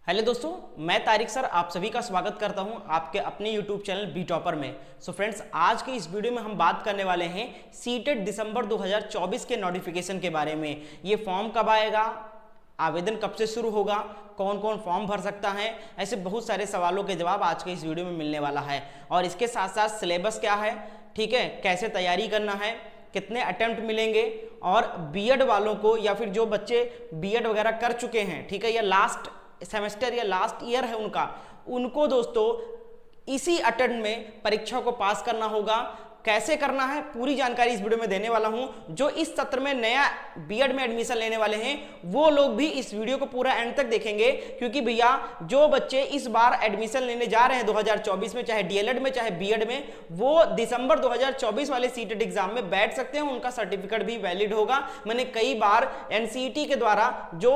Hello दोस्तों, मैं Tariq sir आप सभी का स्वागत करता हूं आपके अपने यूट्यूब चैनल बी टॉपर में। सो फ्रेंड्स, आज के इस वीडियो में हम बात करने वाले हैं सीटेट दिसंबर 2024 के नोटिफिकेशन के बारे में। ये फॉर्म कब आएगा, आवेदन कब से शुरू होगा, कौन कौन फॉर्म भर सकता है, ऐसे बहुत सारे सवालों के जवाब आज के इस वीडियो में मिलने वाला है। और इसके साथ साथ सिलेबस क्या है, ठीक है, कैसे तैयारी करना है, कितने अटेम्प्ट मिलेंगे, और बीएड वालों को या फिर जो बच्चे बीएड वगैरह कर चुके हैं, ठीक है, या लास्ट सेमेस्टर या लास्ट ईयर है उनको दोस्तों इसी अटेम्प्ट में परीक्षा को पास करना होगा। कैसे करना है पूरी जानकारी इस वीडियो में देने वाला हूं। जो इस सत्र में नया बीएड में एडमिशन लेने वाले हैं वो लोग भी इस वीडियो को पूरा एंड तक देखेंगे, क्योंकि भैया जो बच्चे इस बार एडमिशन लेने जा रहे हैं 2024 में, चाहे डीएलएड में चाहे बीएड में, वो दिसंबर 2024 वाले सीटेट एग्जाम में बैठ सकते हैं। उनका सर्टिफिकेट भी वैलिड होगा। मैंने कई बार एनसीईटी के द्वारा जो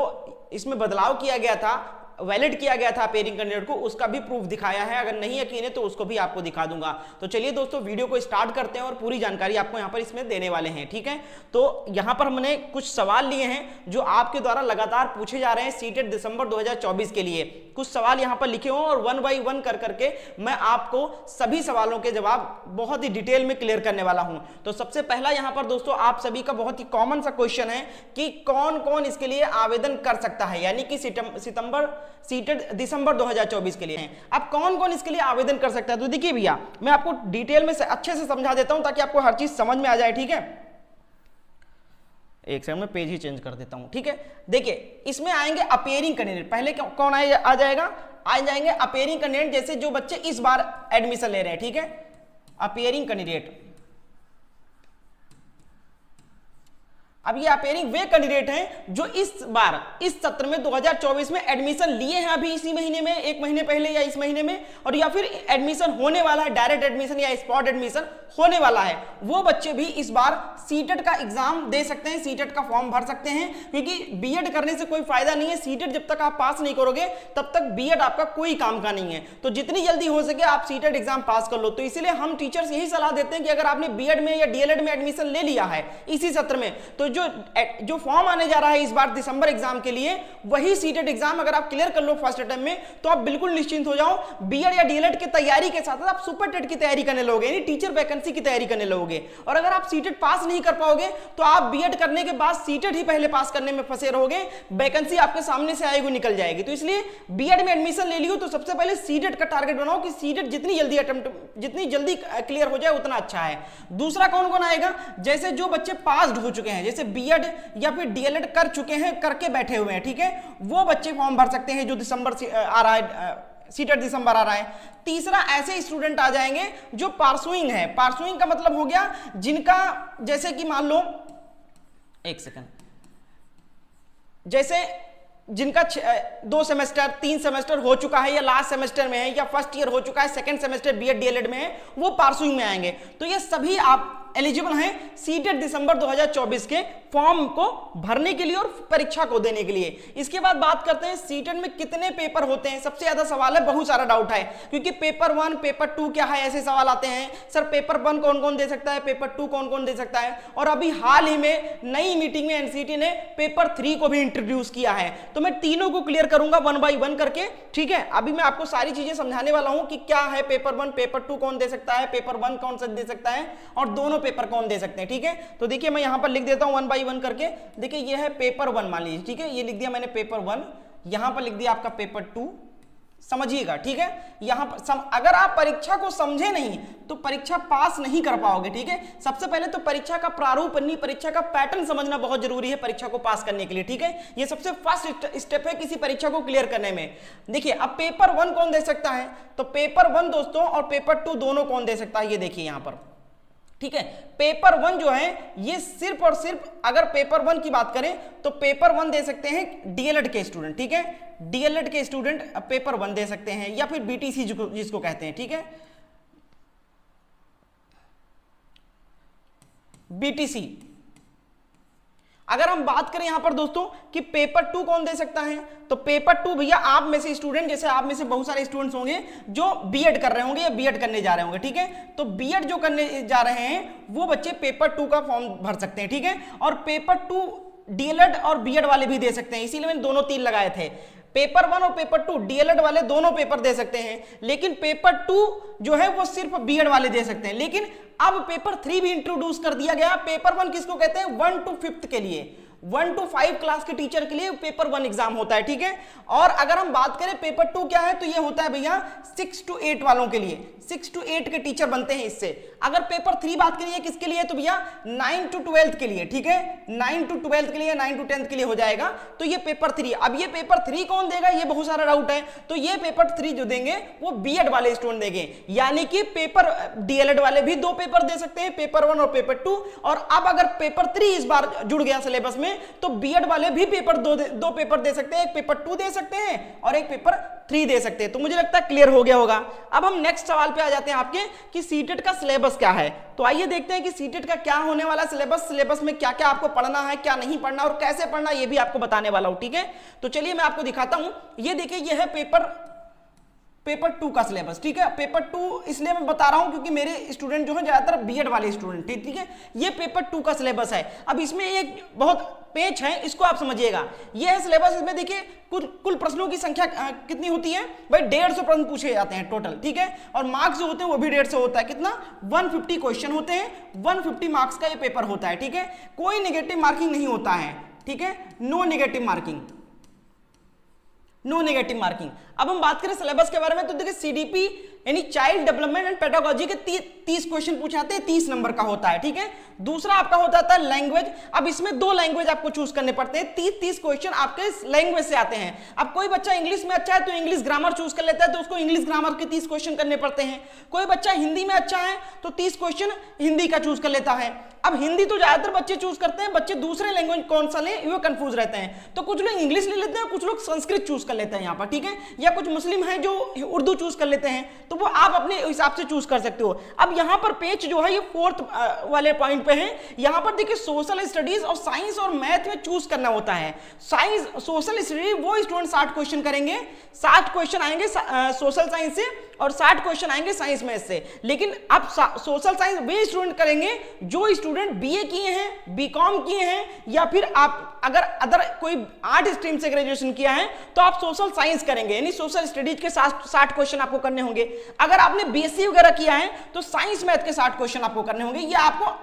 इसमें बदलाव किया गया था, वैलिड किया गया था अपेयरिंग कैंडिडेट को, उसका भी प्रूफ दिखाया है। अगर नहीं यकीन है तो उसको भी आपको दिखा दूंगा। तो चलिए दोस्तों, वीडियो को स्टार्ट करते हैं और पूरी जानकारी आपको यहां पर इसमें देने वाले हैं, ठीक है। तो यहां पर हमने कुछ सवाल लिए हैं जो आपके द्वारा लगातार पूछे जा रहे हैं सीटेट दिसंबर 2024 के लिए। कुछ सवाल यहां पर लिखे हो और वन बाई वन कर करके मैं आपको सभी सवालों के जवाब बहुत ही डिटेल में क्लियर करने वाला हूं। तो सबसे पहला यहां पर दोस्तों आप सभी का बहुत ही कॉमन सा क्वेश्चन है कि कौन कौन इसके लिए आवेदन कर सकता है, यानी कि सीटेट दिसंबर 2024 के लिए हैं। अब कौन कौन इसके लिए आवेदन कर सकता है, तो देखिए भैया मैं आपको डिटेल में से अच्छे से समझा देता हूं ताकि आपको हर चीज समझ में आ जाए, ठीक है। एक सेकंड में पेज ही चेंज कर देता हूं, ठीक है। देखिए इसमें आएंगे अपेयरिंग कैंडिडेट। पहले कौन आ जाएगा, आ जाएंगे अपेयरिंग कैंडिडेट, जैसे जो बच्चे इस बार एडमिशन ले रहे हैं, ठीक है, अपेयरिंग कैंडिडेट। अब ये अपेयरिंग वे कैंडिडेट हैं जो इस बार इस सत्र में 2024 में एडमिशन लिए हैं, अभी इसी महीने में, एक महीने पहले या इस महीने में, और या फिर एडमिशन होने वाला है, डायरेक्ट एडमिशन या स्पॉट एडमिशन होने वाला है। वो बच्चे भी इस बार सीटेट का एग्जाम दे सकते हैं, सीटेट का फॉर्म भर सकते हैं, क्योंकि बीएड करने से कोई फायदा नहीं है। सीटेट जब तक आप पास नहीं करोगे तब तक बीएड आपका कोई काम का नहीं है। तो जितनी जल्दी हो सके आप सीटेट एग्जाम पास कर लो। तो इसीलिए हम टीचर्स यही सलाह देते हैं कि अगर आपने बीएड में या डीएलएड में एडमिशन ले लिया है इसी सत्र में, तो जो फॉर्म आने जा रहा है इस बार दिसंबर एग्जाम के लिए, वही सीटेट एग्जाम अगर आप क्लियर कर लो फर्स्ट अटेम्प्ट में, तो आप बिल्कुल निश्चिंत हो जाओ। बीएड या डीएलएड की तैयारी के साथ आप सुपर टेट की तैयारी करने लगोगे, यानी टीचर वैकेंसी की तैयारी करने लगोगे। और अगर आप सीटेट पास नहीं कर पाओगे तो आप बीएड करने के बाद सीटेट ही पहले पास करने में फंसे रहोगे, वैकेंसी आपके सामने से आएगी निकल जाएगी। तो इसलिए बीएड में एडमिशन ले लियो तो सबसे पहले सीटेट का टारगेट बनाओ कि सीटेट जितनी जल्दी क्लियर हो जाए उतना अच्छा है। दूसरा कौन कौन आएगा, जैसे जो बच्चे पास हो चुके हैं, जैसे बीएड या फिर डीएलएड कर चुके हैं, करके बैठे हुए हैं, ठीक है, वो बच्चे फॉर्म भर सकते हैं जो दिसंबर से आ रहा है, सीटेट दिसंबर आ रहा है। तीसरा ऐसे स्टूडेंट आ जाएंगे जो पार्सुइंग है। पार्सुइंग का मतलब हो गया जिनका, जैसे कि मान लो, एक सेकंड, जैसे जिनका 2 सेमेस्टर 3 सेमेस्टर हो चुका है, या लास्ट सेमेस्टर में है, या फर्स्ट ईयर हो चुका है, सेकंड सेमेस्टर बीएड डीएलएड में है, वो पार्सुइंग में आएंगे। तो ये सभी आप एलिजिबल हैं सीटेट दिसंबर 2024 के फॉर्म को भरने के लिए और परीक्षा को देने के लिए। इसके बाद बात करते हैं सीटेट में कितने पेपर होते हैं। सबसे ज्यादा सवाल है, बहुत सारा डाउट है, क्योंकि पेपर 1 पेपर 2 क्या है, ऐसे सवाल आते हैं। सर पेपर 1 कौन कौन दे सकता है, पेपर 2 कौन कौन दे सकता है। और अभी हाल ही में नई मीटिंग में एनसीईटी ने पेपर 3 को भी इंट्रोड्यूस किया है। तो मैं तीनों को क्लियर करूंगा वन बाई वन करके, ठीक है। अभी मैं आपको सारी चीजें समझाने वाला हूं कि क्या है पेपर 1, पेपर 2 कौन दे सकता है, पेपर 1 कौन सा दे सकता है, और दोनों पेपर कौन दे सकते हैं, ठीक है। तो देखिए मैं यहां पर लिख देता हूं वन बाई वन करके। देखिए ये है पेपर 1 मान लीजिए, ठीक है, ये लिख दिया मैंने पेपर 1, यहां पर लिख दिया आपका पेपर 2, समझिएगा, ठीक है। यहां पर अगर आप परीक्षा को समझे नहीं तो परीक्षा पास नहीं कर पाओगे, ठीक है। सबसे पहले तो परीक्षा का प्रारूप, परीक्षा का पैटर्न समझना बहुत जरूरी है परीक्षा को पास करने के लिए, ठीक है। ये सबसे फर्स्ट स्टेप है किसी परीक्षा को क्लियर करने में। देखिए अब पेपर 1 कौन दे सकता है, तो पेपर 1 दोस्तों और पेपर 2 दोनों कौन दे सकता है, ये देखिए यहां पर, ठीक है। पेपर 1 जो है ये सिर्फ और सिर्फ, अगर पेपर 1 की बात करें तो पेपर 1 दे सकते हैं डीएलएड के स्टूडेंट, ठीक है। डीएलएड के स्टूडेंट पेपर 1 दे सकते हैं, या फिर बीटीसी जिसको कहते हैं, ठीक है, बीटीसी। अगर हम बात करें यहां पर दोस्तों कि पेपर 2 कौन दे सकता है, तो पेपर 2 भैया आप में से स्टूडेंट, जैसे आप में से बहुत सारे स्टूडेंट्स होंगे जो बीएड कर रहे होंगे या बीएड करने जा रहे होंगे, ठीक है। तो बीएड जो करने जा रहे हैं वो बच्चे पेपर 2 का फॉर्म भर सकते हैं, ठीक है। और पेपर 2 डीएलएड और बीएड वाले भी दे सकते हैं, इसीलिए मैंने दोनों 3 लगाए थे। पेपर 1 और पेपर 2 डीएलएड वाले दोनों पेपर दे सकते हैं, लेकिन पेपर 2 जो है वो सिर्फ बीएड वाले दे सकते हैं। लेकिन अब पेपर 3 भी इंट्रोड्यूस कर दिया गया। पेपर 1 किसको कहते हैं? 1 to 5th के लिए, 1 to 5 क्लास के टीचर के लिए पेपर 1 एग्जाम होता है, ठीक है। और अगर हम बात करें पेपर 2 क्या है, तो ये होता है भैया 6 to 8 वालों के लिए, 6 to 8 के टीचर बनते हैं इससे। अगर पेपर 3 बात करिए किसके लिए, तो भैया 9 to 12 के लिए, ठीक है, 9 to 12 के लिए, 9 to 10th के लिए हो जाएगा। तो ये पेपर 3, अब ये पेपर 3 कौन देगा, ये बहुत सारा डाउट है। तो ये पेपर 3 जो देंगे वो बीएड वाले स्टूडेंट देंगे, यानी कि पेपर डीएलएड वाले भी 2 पेपर दे सकते हैं, पेपर 1 और पेपर 2। और अब अगर पेपर 3 इस बार जुड़ गया सिलेबस में, तो बीएड वाले भी पेपर 2 पेपर दे सकते हैं, एक पेपर 2 दे सकते हैं और एक पेपर 3 दे सकते हैं। तो मुझे लगता है क्लियर हो गया होगा। अब हम नेक्स्ट सवाल पे आ जाते हैं आपके कि सीटेट का सिलेबस क्या है। तो आइए देखते हैं कि सीटेट का क्या होने वाला सिलेबस, सिलेबस में क्या क्या आपको पढ़ना है, क्या नहीं पढ़ना और कैसे पढ़ना, ये भी आपको बताने वाला हूं, ठीक है। तो चलिए मैं आपको दिखाता हूं। ये देखिए, ये है पेपर 2 का सिलेबस, ठीक है। पेपर 2 इसलिए मैं बता रहा हूं क्योंकि मेरे स्टूडेंट जो है ज्यादातर बीएड वाले स्टूडेंट, ठीक है। ये पेपर 2 का सिलेबस है। अब इसमें एक बहुत पेज है, इसको आप समझिएगा। ये है सिलेबस। इसमें देखिए कुल प्रश्नों की संख्या कितनी होती है भाई, 150 प्रश्न पूछे जाते हैं टोटल, ठीक है। और मार्क्स जो होते हैं वो भी 150 होता है। कितना? 150 क्वेश्चन होते हैं, 150 मार्क्स का ये पेपर होता है, ठीक है। कोई नेगेटिव मार्किंग नहीं होता है, ठीक है, no negative marking, no negative marking. अब हम बात करें सिलेबस के बारे में, तो देखिए सीडीपी यानी चाइल्ड डेवलपमेंट एंड पेडागोजी के 30 क्वेश्चन पूछे जाते हैं, 30 नंबर का होता है, ठीक है। दूसरा आपका होता है लैंग्वेज। अब इसमें 2 लैंग्वेज आपको चूज करने पड़ते हैं, 30 क्वेश्चन आपके लैंग्वेज से आते हैं। अब कोई बच्चा इंग्लिश में अच्छा है तो इंग्लिश ग्रामर चूज कर लेता है, तो उसको इंग्लिश ग्रामर के 30 क्वेश्चन करने पड़ते हैं। कोई बच्चा हिंदी में अच्छा है तो 30 क्वेश्चन हिंदी का चूज कर लेता है। अब हिंदी तो ज्यादातर बच्चे चूज करते हैं, बच्चे दूसरे लैंग्वेज कौन सा लें वो कंफ्यूज रहते हैं। तो कुछ लोग इंग्लिश ले लेते हैं, कुछ लोग संस्कृत चूज कर लेते हैं यहाँ पर, ठीक है। या कुछ मुस्लिम हैं जो उर्दू चूज कर लेते हैं, तो वो आप अपने हिसाब से चूज कर सकते हो। अब यहाँ पर पेज जो है ये 4th वाले पॉइंट पे है। यहाँ पर देखिए सोशल स्टडीज और साइंस और मैथ में चूज करना होता है। साइंस सोशल स्टडीज वो स्टूडेंट 60 क्वेश्चन करेंगे, 60 क्वेश्चन आएंगे सोशल साइंस से और 60 क्वेश्चन आएंगे साइंस मैथ से। लेकिन अब सोशल साइंस वे स्टूडेंट करेंगे जो स्टूडेंट बीए किए हैं, बीकॉम किए हैं, या फिर आप अगर अदर कोई आर्ट स्ट्रीम से ग्रेजुएशन किया है तो आप सोशल साइंस करेंगे, यानी सोशल स्टडीज के 60 क्वेश्चन आपको करने होंगे। अगर आपने बीएससी वगैरह किया है तो साइंस मैथ के 60 क्वेश्चन आपको करने होंगे। ये आपको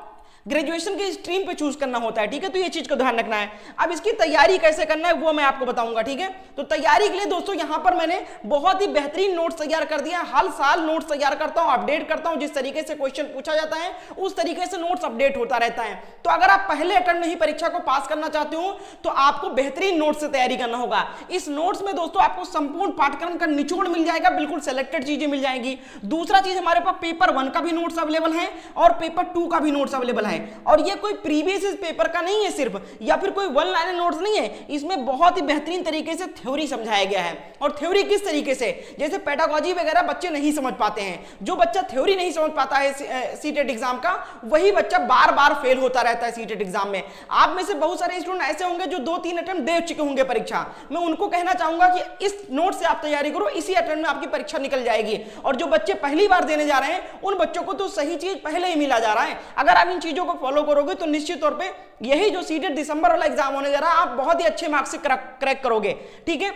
ग्रेजुएशन के स्ट्रीम पे चूज करना होता है, ठीक है। तो ये चीज को ध्यान रखना है। अब इसकी तैयारी कैसे करना है वो मैं आपको बताऊंगा, ठीक है। तो तैयारी के लिए दोस्तों यहाँ पर मैंने बहुत ही बेहतरीन नोट्स तैयार कर दिया। हर साल नोट्स तैयार करता हूँ, अपडेट करता हूँ। जिस तरीके से क्वेश्चन पूछा जाता है उस तरीके से नोट्स अपडेट होता रहता है। तो अगर आप पहले अटेम्प्ट में ही परीक्षा को पास करना चाहते हो तो आपको बेहतरीन नोट्स से तैयारी करना होगा। इस नोट्स में दोस्तों आपको संपूर्ण पाठ्यक्रम का निचोड़ मिल जाएगा, बिल्कुल सेलेक्टेड चीजें मिल जाएंगी। दूसरा चीज, हमारे पास पेपर 1 का भी नोट्स अवेलेबल है और पेपर 2 का भी नोट्स अवेलेबल है। और ये प्रीवियस पेपर का नहीं है सिर्फ, या फिर कोई वन लाइनर नोट्स नहीं है। इसमें बहुत ही बेहतरीन तरीके से थ्योरी समझाया गया है। और थ्योरी किस तरीके से, जैसे पेडागोजी वगैरह बच्चे नहीं समझ पाते हैं, जो बच्चा थ्योरी नहीं समझ पाता है सीटेट एग्जाम का, वही बच्चा बार बार फेल होता रहता है सीटेट एग्जाम में। आप में से बहुत सारे स्टूडेंट ऐसे होंगे जो 2-3 अटेम्प्ट दे चुके होंगे परीक्षा। मैं उनको कहना चाहूंगा कि इस नोट से आप तैयारी करो, इसी अटेम्प्ट में आपकी परीक्षा निकल जाएगी। और जो बच्चे पहली बार देने जा रहे हैं उन बच्चों को तो सही चीज पहले ही मिला जा रहा है। अगर आप इन चीजों को फॉलो करोगे तो निश्चित तौर पे यही जो सीटेट दिसंबर वाला एग्जाम होने जा रहा है आप बहुत ही अच्छे मार्क्स से क्रैक करोगे, ठीक है।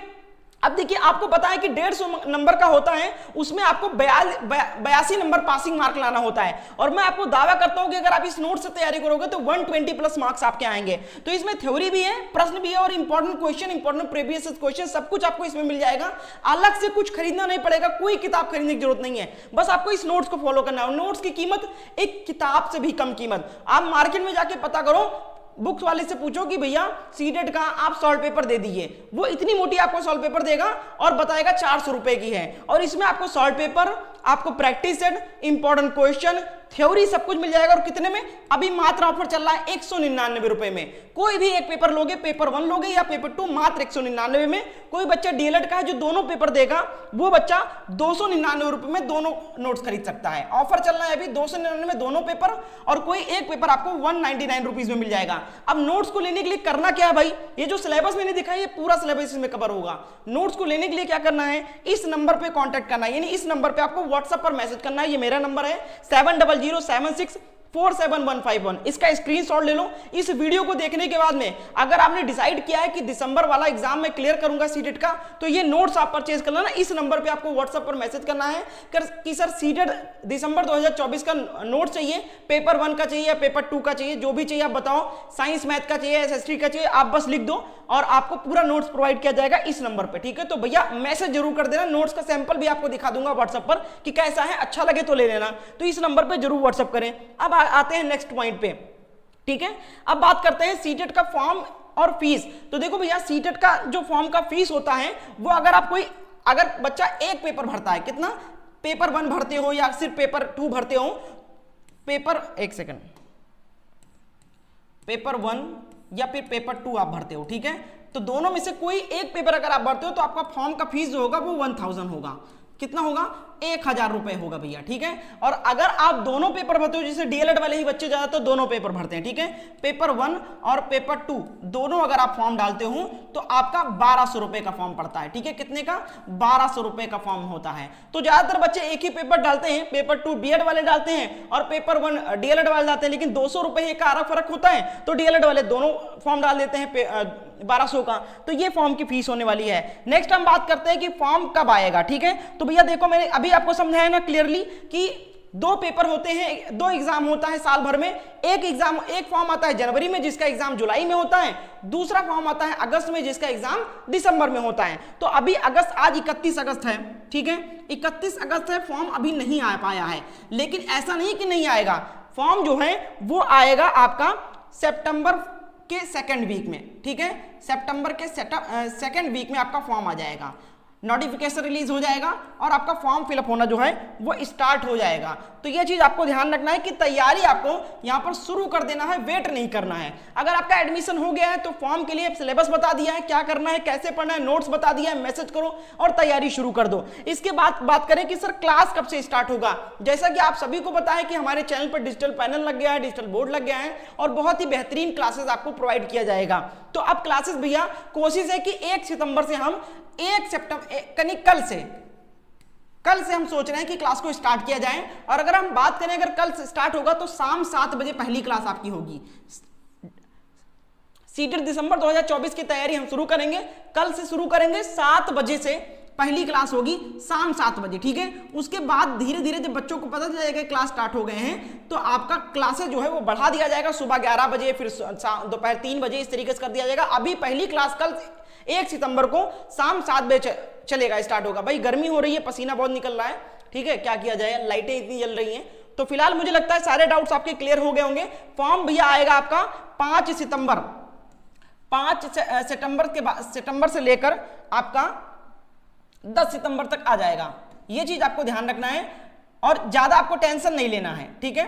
अब देखिए आपको पता है कि 150 नंबर का होता है, उसमें आपको 82 नंबर पासिंग मार्क लाना होता है। और मैं आपको दावा करता हूं कि अगर आप इस नोट से तैयारी करोगे तो 120 प्लस मार्क्स आपके आएंगे। तो इसमें थ्योरी भी है, प्रश्न भी है और important question, important previous question, सब कुछ आपको इसमें मिल जाएगा। अलग से कुछ खरीदना नहीं पड़ेगा, कोई किताब खरीदने की जरूरत नहीं है, बस आपको इस नोट्स को फॉलो करना है। नोट्स की कीमत एक किताब से भी कम कीमत। आप मार्केट में जाके पता करो, बुक्स वाले से पूछो कि भैया सीटेट का आप सॉल्व पेपर दे दीजिए, वो इतनी मोटी आपको सॉल्व पेपर देगा और बताएगा 400 रुपए की है। और इसमें आपको सॉल्व पेपर, आपको practice set, important question, theory सब कुछ मिल जाएगा। और कितने में? अभी मात्र ऑफर चल रहा है 199 रुपए में। कोई भी एक पेपर लोगे, पेपर 1 लोगे या पेपर 2, मात्र 199 में। कोई बच्चा डीएलएड का है जो दोनों पेपर देगा, वो बच्चा 299 रुपए में दोनों नोट्स खरीद सकता है। ऑफर चल रहा है अभी 299 में दोनों पेपर, और कोई एक पेपर आपको 199 रुपीज में मिल जाएगा। अब नोट्स को लेने के लिए करना क्या है भाई, ये जो सिलेबस मैंने दिखाई है पूरा सिलेबस इसमें कवर होगा। नोट्स को लेने के लिए क्या करना है, इस नंबर पे कांटेक्ट करना है, यानी इस नंबर पे आपको व्हाट्सएप पर मैसेज करना है। ये मेरा नंबर है 7007 47151। इसका स्क्रीनशॉट ले लो। इस वीडियो को देखने के बाद में अगर आपने डिसाइड किया है कि दिसंबर वाला एग्जाम में क्लियर करूंगा सीटेट का, तो ये नोट्स आप परचेज कर लेना। इस नंबर पे आपको व्हाट्सएप पर मैसेज करना है कि सर सीटेट दिसंबर 2024 का नोट चाहिए, पेपर 1 का चाहिए या पेपर 2 का चाहिए, जो भी चाहिए आप बताओ, साइंस मैथ का चाहिए, एसएसटी का चाहिए, आप बस लिख दो और आपको पूरा नोट्स प्रोवाइड किया जाएगा इस नंबर पे, ठीक है। तो भैया मैसेज जरूर कर देना, नोट्स का सैंपल भी आपको दिखा दूंगा व्हाट्सएप पर कि कैसा है, अच्छा लगे तो ले लेना। तो इस नंबर पे जरूर व्हाट्सएप करें। अब आते हैं नेक्स्ट पॉइंट पे, ठीक है। अब बात करते हैं सीटेट का फॉर्म और फीस। तो देखो भैया सीटेट का जो फॉर्म का फीस होता है वो अगर बच्चा एक पेपर भरता है, कितना, पेपर 1 भरते हो या सिर्फ पेपर 2 भरते हो, पेपर 1 या फिर पेपर 2 आप भरते हो, ठीक है, तो दोनों में से कोई एक पेपर अगर आप भरते हो तो आपका फॉर्म का फीस जो होगा वो 1000 होगा। कितना होगा, 1000 रुपए होगा भैया, ठीक है। और अगर आप दोनों पेपर भरते हो, जैसे डीएलएड वाले ही बच्चे ज्यादा तो दोनों पेपर भरते हैं, ठीक है, पेपर 1 और पेपर 2 दोनों अगर आप फॉर्म डालते हो तो आपका 1200 रुपए का फॉर्म पड़ता है, ठीक है। कितने का, 1200 रुपए का फॉर्म होता है। तो ज्यादातर बच्चे एक ही पेपर डालते हैं, पेपर 2 बीएड वाले डालते हैं और पेपर 1 डीएलएड वाले डालते हैं, लेकिन 200 रुपए का फर्क होता है, तो डीएलएड वाले दोनों फॉर्म डाल देते हैं 1200 का। तो ये फॉर्म की फीस होने वाली है। नेक्स्ट हम बात करते हैं कि फॉर्म कब आएगा, ठीक है। तो भैया देखो मैंने अभी आपको समझाया ना क्लियरली कि 2 पेपर होते हैं, 2 एग्जाम होता है साल भर में। एक फॉर्म आता है जनवरी में जिसका एग्जाम जुलाई में होता है, दूसरा फॉर्म आता है अगस्त में जिसका एग्जाम दिसंबर में होता है। तो अभी अगस्त, आज 31 अगस्त है, ठीक है, 31 अगस्त है, फॉर्म अभी नहीं आ पाया है, लेकिन ऐसा नहीं कि नहीं आएगा, फॉर्म जो है वो आएगा आपका सितंबर के 2nd वीक में, ठीक है, सितंबर के 2nd वीक में आपका फॉर्म आ जाएगा, नोटिफिकेशन रिलीज हो जाएगा और आपका फॉर्म फिलअप होना जो है वो स्टार्ट हो जाएगा। तो ये चीज आपको ध्यान रखना है कि तैयारी आपको यहां पर शुरू कर देना है, वेट नहीं करना है। अगर आपका एडमिशन हो गया है तो फॉर्म के लिए सिलेबस बता दिया है, क्या करना है, कैसे पढ़ना है, नोट्स बता दिया है, मैसेज करो और तैयारी शुरू कर दो। इसके बाद बात करें कि सर क्लास कब से स्टार्ट होगा। जैसा कि आप सभी को पता है कि हमारे चैनल पर डिजिटल पैनल लग गया है, डिजिटल बोर्ड लग गया है और बहुत ही बेहतरीन क्लासेस आपको प्रोवाइड किया जाएगा। तो अब क्लासेस भैया कोशिश है कि 1 सितंबर से हम 1 सितंबर कल से हम सोच रहे हैं कि क्लास को स्टार्ट किया जाए। और अगर हम बात करें, अगर कल से स्टार्ट होगा तो शाम 7 बजे पहली क्लास आपकी होगी। सीटेट दिसंबर 2024 की तैयारी हम शुरू करेंगे, कल से शुरू करेंगे, 7 बजे से पहली क्लास होगी, शाम 7 बजे, ठीक है। उसके बाद धीरे धीरे जब बच्चों को पता चल जाएगा क्लास स्टार्ट हो गए हैं तो आपका क्लासेस जो है वो बढ़ा दिया जाएगा, सुबह 11 बजे, फिर दोपहर 3 बजे, इस तरीके से कर दिया जाएगा। अभी पहली क्लास कल 1 सितंबर को शाम 7 बजे चलेगा, स्टार्ट होगा। भाई गर्मी हो रही है, पसीना बहुत निकल रहा है, ठीक है, क्या किया जाए, लाइटें इतनी जल रही हैं। तो फिलहाल मुझे लगता है सारे डाउट्स आपके क्लियर हो गए होंगे। फॉर्म भैया आएगा आपका 5 सितंबर से लेकर आपका 10 सितंबर तक आ जाएगा। ये चीज आपको ध्यान रखना है और ज्यादा आपको टेंशन नहीं लेना है, ठीक है,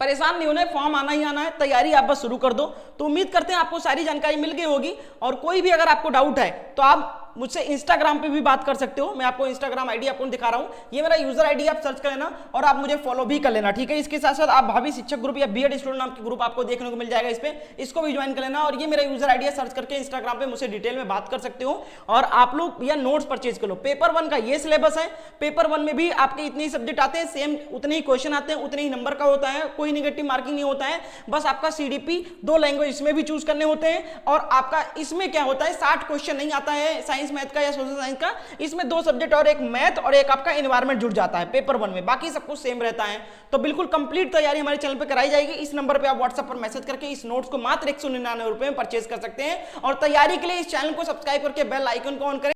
परेशान नहीं होना है, फॉर्म आना ही आना है, तैयारी आप बस शुरू कर दो। तो उम्मीद करते हैं आपको सारी जानकारी मिल गई होगी। और कोई भी अगर आपको डाउट है तो आप मुझसे इंस्टाग्राम पे भी बात कर सकते हो, मैं आपको इंस्टाग्राम आईडी आपको दिखा रहा हूं, ये मेरा यूजर आईडी, आप सर्च कर लेना और आप मुझे फॉलो भी कर लेना, ठीक है। इसके साथ साथ आप भाभी शिक्षक ग्रुप या बीएड स्टूडेंट नाम के ग्रुप आपको देखने को मिल जाएगा इस पे, इसको भी ज्वाइन कर लेना। और ये मेरा यूजर आईडी है, सर्च करके इंस्टाग्राम पे मुझसे डिटेल में बात कर सकते हो। और आप लोग या नोट्स परचेज कर लो। पेपर 1 का ये सिलेबस है, पेपर 1 में भी आपके इतने ही सब्जेक्ट आते हैं, सेम उतने ही क्वेश्चन आते हैं, उतने ही नंबर का होता है, कोई निगेटिव मार्किंग नहीं होता है। बस आपका सीडीपी 2 लैंग्वेज इसमें भी चूज करने होते हैं। और आपका इसमें क्या होता है, 60 क्वेश्चन नहीं आता है साइंस मैथ का या सोशल साइंस का, इसमें 2 सब्जेक्ट और एक मैथ और एक आपका एनवायरनमेंट जुड़ जाता है पेपर 1 में, बाकी सब कुछ सेम रहता है। तो बिल्कुल कंप्लीट तैयारी हमारे चैनल पे कराई जाएगी। इस नंबर पे आप व्हाट्सएप पर मैसेज करके इस नोट्स को मात्र 199 रुपए में परचेज कर सकते हैं। और तैयारी के लिए इस चैनल को सब्सक्राइब करके बेल आइकन को ऑन करें।